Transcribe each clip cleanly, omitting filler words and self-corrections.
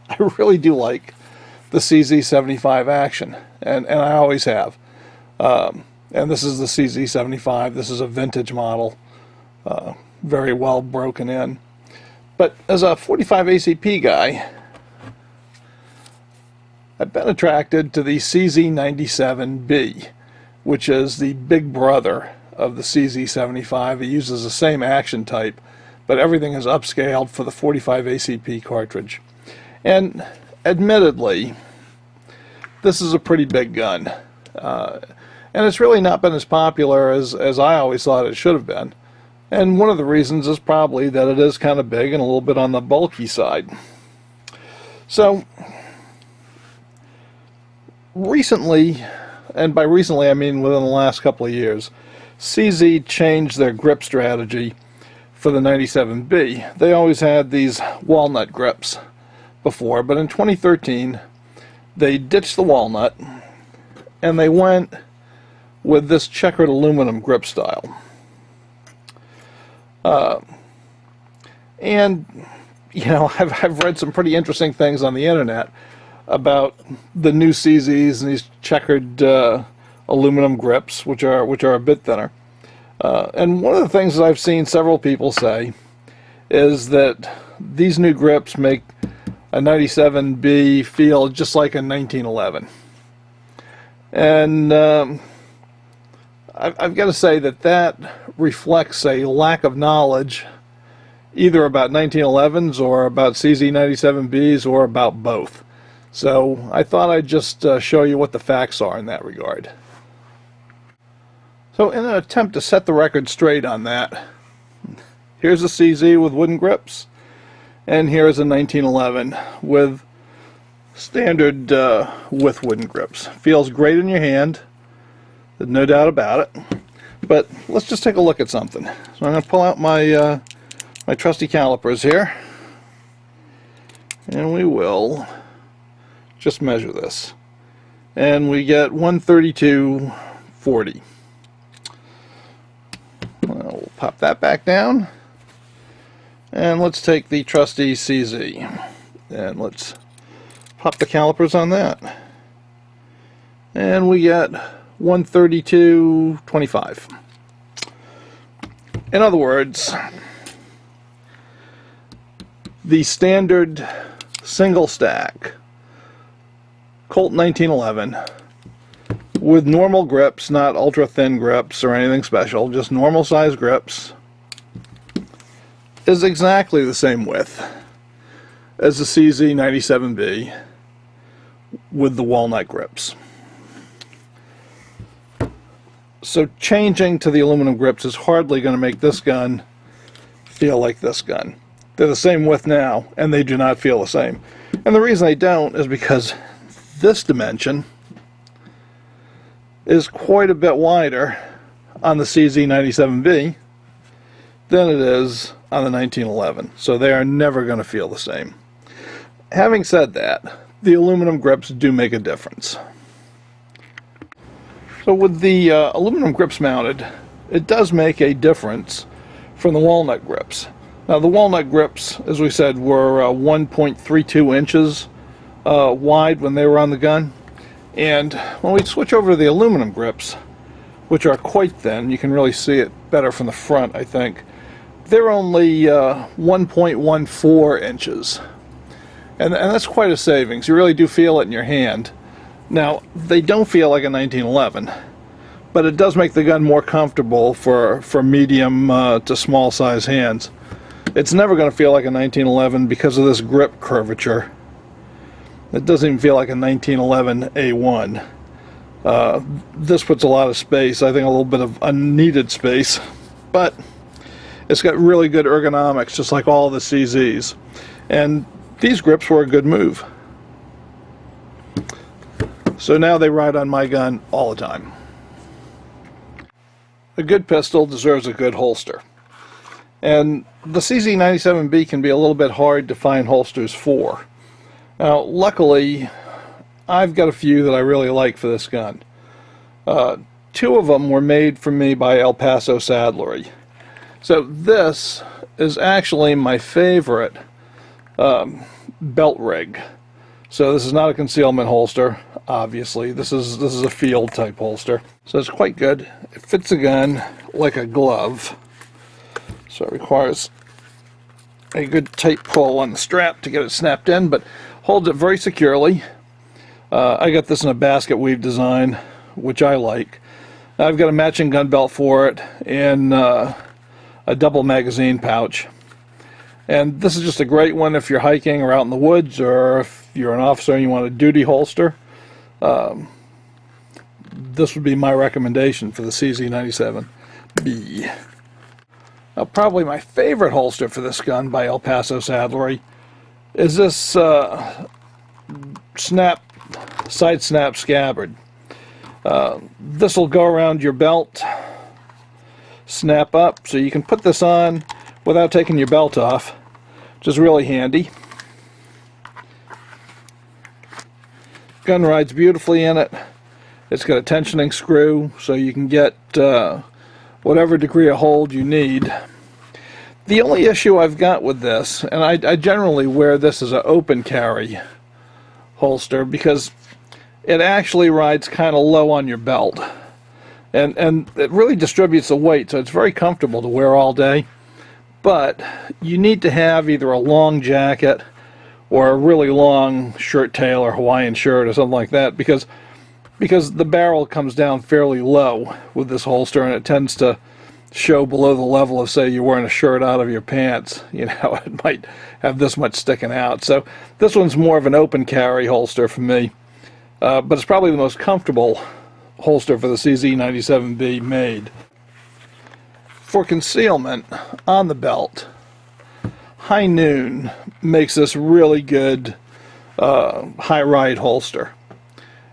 I really do like the CZ75 action, and I always have. And this is the CZ75. This is a vintage model, very well broken in. But as a 45 ACP guy, I've been attracted to the CZ97B, which is the big brother of the CZ75. It uses the same action type, but everything is upscaled for the 45 ACP cartridge. And admittedly, this is a pretty big gun. And it's really not been as popular as I always thought it should have been. And one of the reasons is probably that it is kind of big and a little bit on the bulky side. So, recently, and by recently I mean within the last couple of years, CZ changed their grip strategy for the 97B. They always had these walnut grips before, but in 2013 they ditched the walnut and they went with this checkered aluminum grip style. And you know, I've read some pretty interesting things on the internet about the new CZs and these checkered aluminum grips, which are a bit thinner. And one of the things that I've seen several people say is that these new grips make a 97B feel just like a 1911. And I've got to say that reflects a lack of knowledge either about 1911s or about CZ97Bs or about both. So I thought I'd just show you what the facts are in that regard. So in an attempt to set the record straight on that, here's a CZ with wooden grips, and here's a 1911 with standard with wooden grips. Feels great in your hand, there's no doubt about it. But let's just take a look at something. So I'm going to pull out my my trusty calipers here, and we will just measure this, and we get 132.40. We'll pop that back down, and let's take the trusty CZ and let's pop the calipers on that, and we get 132.25. In other words, the standard single stack Colt 1911 with normal grips, not ultra thin grips or anything special, just normal size grips, is exactly the same width as the CZ97B with the walnut grips. So changing to the aluminum grips is hardly going to make this gun feel like this gun. They're the same width now, and they do not feel the same. And the reason they don't is because this dimension is quite a bit wider on the CZ97B than it is on the 1911. So they are never going to feel the same. Having said that, the aluminum grips do make a difference. So with the aluminum grips mounted, it does make a difference from the walnut grips. Now the walnut grips, as we said, were 1.32 inches wide when they were on the gun. And when we switch over to the aluminum grips, which are quite thin, you can really see it better from the front, I think, they're only 1.14 inches. And that's quite a savings. You really do feel it in your hand. Now, they don't feel like a 1911, but it does make the gun more comfortable for medium to small size hands. It's never going to feel like a 1911 because of this grip curvature. It doesn't even feel like a 1911 A1. This puts a lot of space, I think a little bit of unneeded space, but it's got really good ergonomics, just like all the CZs. And these grips were a good move. So now they ride on my gun all the time. A good pistol deserves a good holster. And the CZ97B can be a little bit hard to find holsters for. Now, luckily, I've got a few that I really like for this gun. Two of them were made for me by El Paso Saddlery. So this is actually my favorite belt rig. So this is not a concealment holster, obviously. This is a field type holster. So it's quite good. It fits the gun like a glove. So it requires a good tight pull on the strap to get it snapped in, but holds it very securely. I got this in a basket weave design, which I like. I've got a matching gun belt for it and a double magazine pouch. And this is just a great one if you're hiking or out in the woods, or if you're an officer and you want a duty holster. This would be my recommendation for the CZ97B. Now, probably my favorite holster for this gun by El Paso Saddlery is this side snap scabbard. This will go around your belt, snap up, so you can put this on without taking your belt off, which is really handy. Gun rides beautifully in it. It's got a tensioning screw, so you can get whatever degree of hold you need. The only issue I've got with this, and I generally wear this as an open carry holster because it actually rides kind of low on your belt, and it really distributes the weight, so it's very comfortable to wear all day. But you need to have either a long jacket or a really long shirt tail or Hawaiian shirt or something like that, because the barrel comes down fairly low with this holster, and it tends to show below the level of, say, you're wearing a shirt out of your pants. You know, it might have this much sticking out. So this one's more of an open carry holster for me. But it's probably the most comfortable holster for the CZ97B made. For concealment on the belt, High Noon makes this really good high ride holster.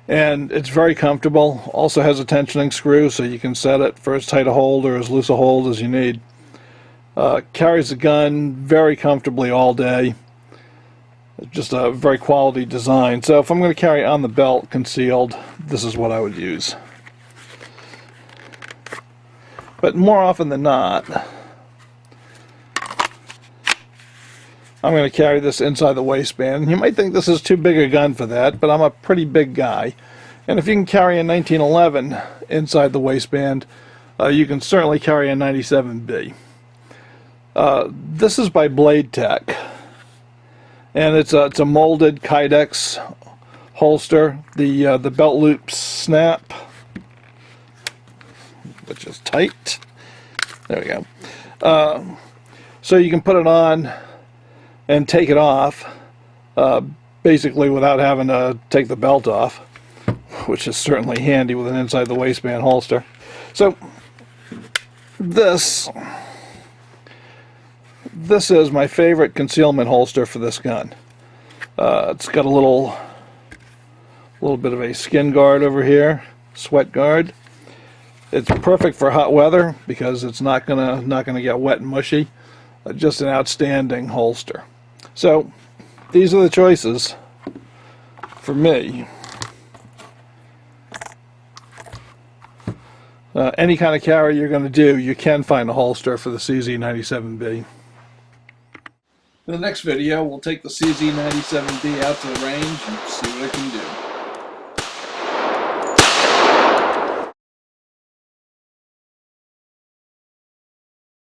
And it's very comfortable. Also has a tensioning screw, so you can set it for as tight a hold or as loose a hold as you need. Carries the gun very comfortably all day. Just a very quality design. So if I'm going to carry on the belt concealed, this is what I would use. But more often than not, I'm going to carry this inside the waistband. You might think this is too big a gun for that, but I'm a pretty big guy. And if you can carry a 1911 inside the waistband, you can certainly carry a 97B. This is by Blade Tech. And it's a molded Kydex holster. The belt loops snap, which is tight. There we go. So you can put it on and take it off, basically without having to take the belt off, which is certainly handy with an inside the waistband holster. So this is my favorite concealment holster for this gun. It's got a little bit of a skin guard over here, sweat guard. It's perfect for hot weather because it's not gonna get wet and mushy. Just an outstanding holster. So these are the choices for me. Any kind of carry you're going to do, you can find a holster for the CZ97B. In the next video, we'll take the CZ97B out to the range and see what it can do.